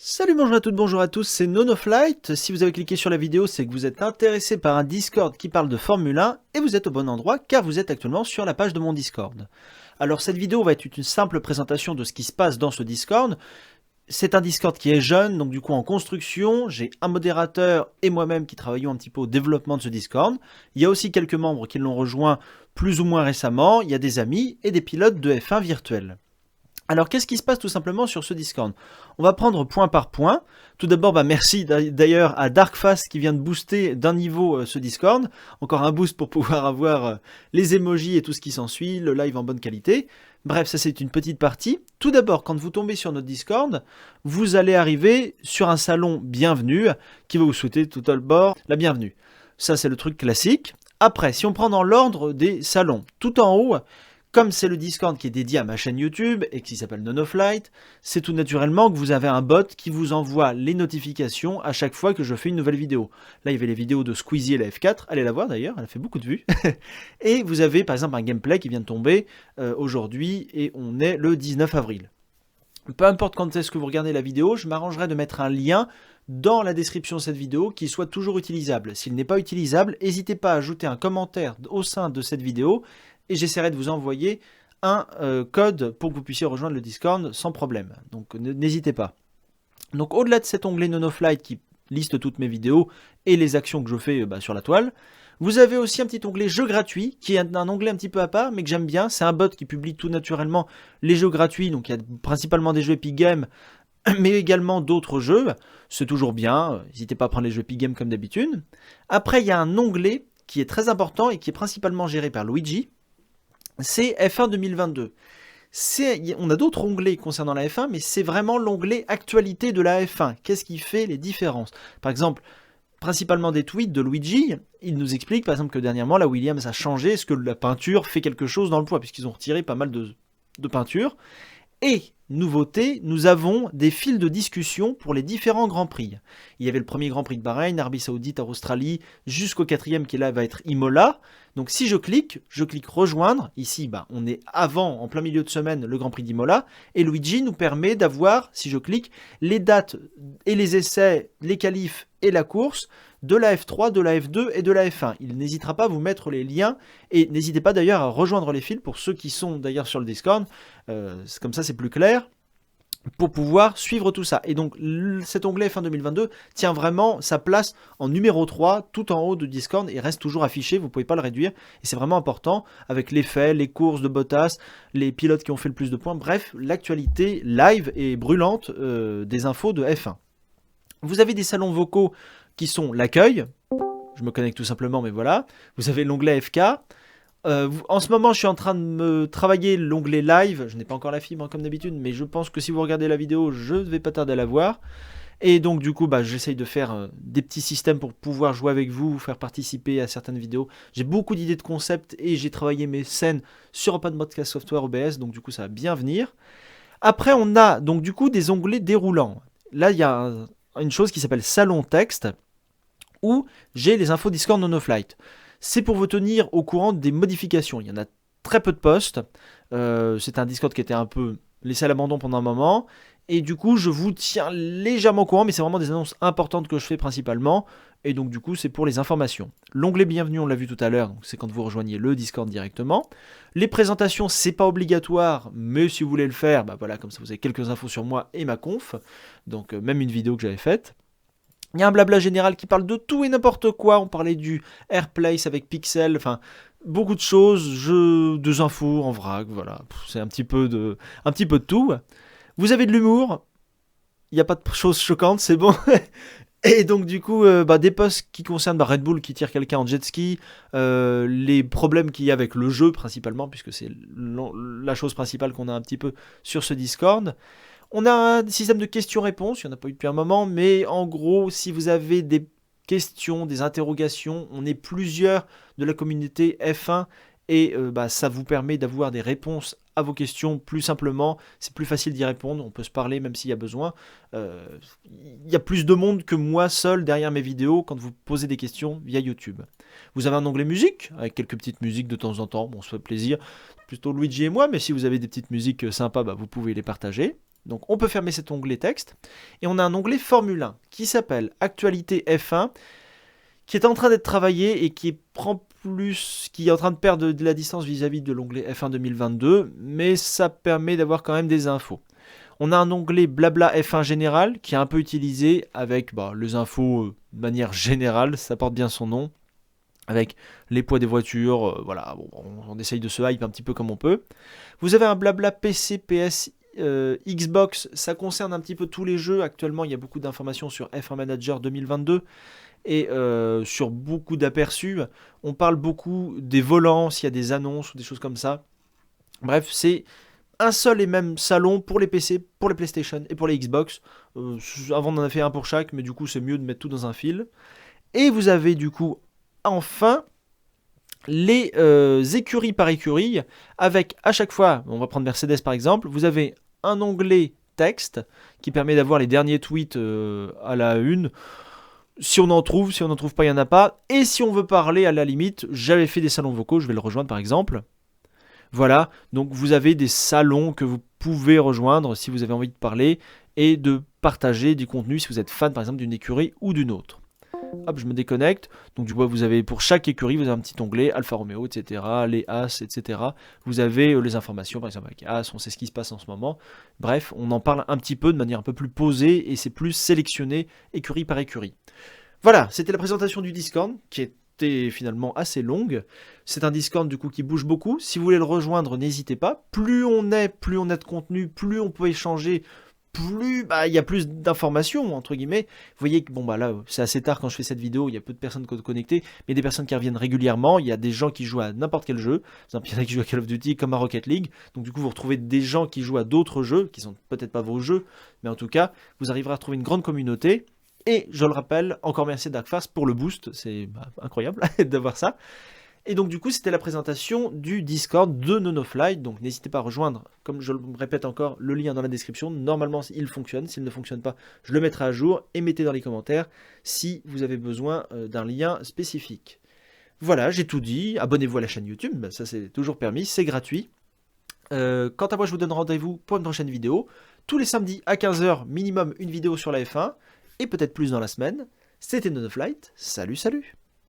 Salut, bonjour à toutes, bonjour à tous, c'est NoNoFlight. Si vous avez cliqué sur la vidéo, c'est que vous êtes intéressé par un Discord qui parle de Formule 1 et vous êtes au bon endroit car vous êtes actuellement sur la page de mon Discord. Alors cette vidéo va être une simple présentation de ce qui se passe dans ce Discord. C'est un Discord qui est jeune, donc du coup en construction, j'ai un modérateur et moi-même qui travaillons un petit peu au développement de ce Discord. Il y a aussi quelques membres qui l'ont rejoint plus ou moins récemment, il y a des amis et des pilotes de F1 virtuels. Alors, qu'est-ce qui se passe tout simplement sur ce Discord? On va prendre point par point. Tout d'abord, merci d'ailleurs à Darkfast qui vient de booster d'un niveau ce Discord. Encore un boost pour pouvoir avoir les emojis et tout ce qui s'ensuit, le live en bonne qualité. Bref, ça c'est une petite partie. Tout d'abord, quand vous tombez sur notre Discord, vous allez arriver sur un salon bienvenue qui va vous souhaiter tout à bord la bienvenue. Ça c'est le truc classique. Après, si on prend dans l'ordre des salons, tout en haut, comme c'est le Discord qui est dédié à ma chaîne YouTube et qui s'appelle NoNoFlight, c'est tout naturellement que vous avez un bot qui vous envoie les notifications à chaque fois que je fais une nouvelle vidéo. Là, il y avait les vidéos de Squeezie et la F4, allez la voir d'ailleurs, elle a fait beaucoup de vues. Et vous avez par exemple un gameplay qui vient de tomber aujourd'hui et on est le 19 avril. Peu importe quand est-ce que vous regardez la vidéo, je m'arrangerai de mettre un lien dans la description de cette vidéo qui soit toujours utilisable. S'il n'est pas utilisable, n'hésitez pas à ajouter un commentaire au sein de cette vidéo et j'essaierai de vous envoyer un code pour que vous puissiez rejoindre le Discord sans problème. Donc n'hésitez pas. Donc au-delà de cet onglet NoNoFlight qui liste toutes mes vidéos et les actions que je fais sur la toile, vous avez aussi un petit onglet jeux gratuits qui est un onglet un petit peu à part mais que j'aime bien. C'est un bot qui publie tout naturellement les jeux gratuits. Donc il y a principalement des jeux Epic Games mais également d'autres jeux. C'est toujours bien. N'hésitez pas à prendre les jeux Epic Games comme d'habitude. Après il y a un onglet qui est très important et qui est principalement géré par Luigi. C'est F1 2022. On a d'autres onglets concernant la F1, mais c'est vraiment l'onglet actualité de la F1. Qu'est-ce qui fait les différences? Par exemple, principalement des tweets de Luigi, il nous explique par exemple que dernièrement la Williams a changé, est-ce que la peinture fait quelque chose dans le poids, puisqu'ils ont retiré pas mal de peinture. Et, nouveauté, nous avons des fils de discussion pour les différents Grands Prix. Il y avait le premier Grand Prix de Bahreïn, Arabie Saoudite, Australie, jusqu'au quatrième qui là va être Imola. Donc si je clique rejoindre, ici on est avant, en plein milieu de semaine, le Grand Prix d'Imola, et Luigi nous permet d'avoir, si je clique, les dates et les essais, les qualifs et la course de la F3, de la F2 et de la F1. Il n'hésitera pas à vous mettre les liens et n'hésitez pas d'ailleurs à rejoindre les fils pour ceux qui sont d'ailleurs sur le Discord. Comme ça c'est plus clair pour pouvoir suivre tout ça. Et donc cet onglet F1 2022 tient vraiment sa place en numéro 3 tout en haut de Discord et reste toujours affiché, vous ne pouvez pas le réduire. Et c'est vraiment important avec les faits, les courses de Bottas, les pilotes qui ont fait le plus de points, bref, l'actualité live et brûlante des infos de F1. Vous avez des salons vocaux qui sont l'accueil, je me connecte tout simplement, mais voilà. Vous avez l'onglet FK. En ce moment, je suis en train de me travailler l'onglet live. Je n'ai pas encore la fibre comme d'habitude, mais je pense que si vous regardez la vidéo, je ne vais pas tarder à la voir. Et donc du coup, j'essaye de faire des petits systèmes pour pouvoir jouer avec vous, vous faire participer à certaines vidéos. J'ai beaucoup d'idées de concepts et j'ai travaillé mes scènes sur OpenBroadcast Software OBS, donc du coup ça va bien venir. Après, on a donc du coup des onglets déroulants. Là, il y a une chose qui s'appelle Salon Texte, où j'ai les infos Discord NoNoFlight. C'est pour vous tenir au courant des modifications. Il y en a très peu de posts. C'est un Discord qui était un peu laissé à l'abandon pendant un moment. Et du coup, je vous tiens légèrement au courant, mais c'est vraiment des annonces importantes que je fais principalement. Et donc du coup, c'est pour les informations. L'onglet bienvenue, on l'a vu tout à l'heure, c'est quand vous rejoignez le Discord directement. Les présentations, c'est pas obligatoire, mais si vous voulez le faire, voilà, comme ça vous avez quelques infos sur moi et ma conf. Donc même une vidéo que j'avais faite. Il y a un blabla général qui parle de tout et n'importe quoi. On parlait du Airplace avec Pixel, enfin beaucoup de choses, des infos en vrac, voilà. C'est un petit peu de tout. Vous avez de l'humour. Il n'y a pas de choses choquantes, c'est bon. Et donc du coup, des posts qui concernent Red Bull qui tire quelqu'un en jet ski, les problèmes qu'il y a avec le jeu principalement, puisque c'est la chose principale qu'on a un petit peu sur ce Discord. On a un système de questions-réponses, il n'y en a pas eu depuis un moment, mais en gros, si vous avez des questions, des interrogations, on est plusieurs de la communauté F1 et ça vous permet d'avoir des réponses à vos questions plus simplement, c'est plus facile d'y répondre, on peut se parler même s'il y a besoin. Il y a plus de monde que moi seul derrière mes vidéos quand vous posez des questions via YouTube. Vous avez un onglet musique, avec quelques petites musiques de temps en temps, on se fait plaisir, plutôt Luigi et moi, mais si vous avez des petites musiques sympas, vous pouvez les partager. Donc on peut fermer cet onglet texte. Et on a un onglet Formule 1 qui s'appelle Actualité F1, qui est en train d'être travaillé et qui est en train de perdre de la distance vis-à-vis de l'onglet F1 2022, mais ça permet d'avoir quand même des infos. On a un onglet Blabla F1 général qui est un peu utilisé avec les infos de manière générale, ça porte bien son nom, avec les poids des voitures, voilà, on essaye de se hype un petit peu comme on peut. Vous avez un Blabla PC, PS, Xbox, ça concerne un petit peu tous les jeux. Actuellement, il y a beaucoup d'informations sur F1 Manager 2022 et sur beaucoup d'aperçus. On parle beaucoup des volants, s'il y a des annonces ou des choses comme ça. Bref, c'est un seul et même salon pour les PC, pour les PlayStation et pour les Xbox. Avant, on en a fait un pour chaque, mais du coup, c'est mieux de mettre tout dans un fil. Et vous avez du coup, enfin, les écuries par écurie, avec à chaque fois, on va prendre Mercedes par exemple, vous avez un onglet texte qui permet d'avoir les derniers tweets à la une. Si on en trouve pas, il n'y en a pas. Et si on veut parler, à la limite, j'avais fait des salons vocaux, je vais le rejoindre par exemple. Voilà, donc vous avez des salons que vous pouvez rejoindre si vous avez envie de parler et de partager du contenu si vous êtes fan par exemple d'une écurie ou d'une autre. Hop, je me déconnecte. Donc du coup, vous avez pour chaque écurie, vous avez un petit onglet, Alfa Romeo, etc., les As, etc. Vous avez les informations, par exemple avec As, on sait ce qui se passe en ce moment. Bref, on en parle un petit peu de manière un peu plus posée et c'est plus sélectionné écurie par écurie. Voilà, c'était la présentation du Discord qui était finalement assez longue. C'est un Discord du coup qui bouge beaucoup. Si vous voulez le rejoindre, n'hésitez pas. Plus on est de contenu, plus on peut échanger, plus il y a plus d'informations entre guillemets. Vous voyez que là c'est assez tard quand je fais cette vidéo, il y a peu de personnes connectées, mais des personnes qui reviennent régulièrement. Il y a des gens qui jouent à n'importe quel jeu. Par exemple, il y en a qui jouent à Call of Duty comme à Rocket League. Donc du coup vous retrouvez des gens qui jouent à d'autres jeux qui sont peut-être pas vos jeux, mais en tout cas vous arriverez à trouver une grande communauté. Et je le rappelle, encore merci à Darkfast pour le boost, c'est incroyable d'avoir ça. Et donc du coup c'était la présentation du Discord de Nonoflight, donc n'hésitez pas à rejoindre, comme je le répète encore, le lien dans la description. Normalement il fonctionne, s'il ne fonctionne pas je le mettrai à jour et mettez dans les commentaires si vous avez besoin d'un lien spécifique. Voilà, j'ai tout dit, abonnez-vous à la chaîne YouTube, ça c'est toujours permis, c'est gratuit. Quant à moi je vous donne rendez-vous pour une prochaine vidéo, tous les samedis à 15h minimum une vidéo sur la F1, et peut-être plus dans la semaine. C'était Nonoflight, salut.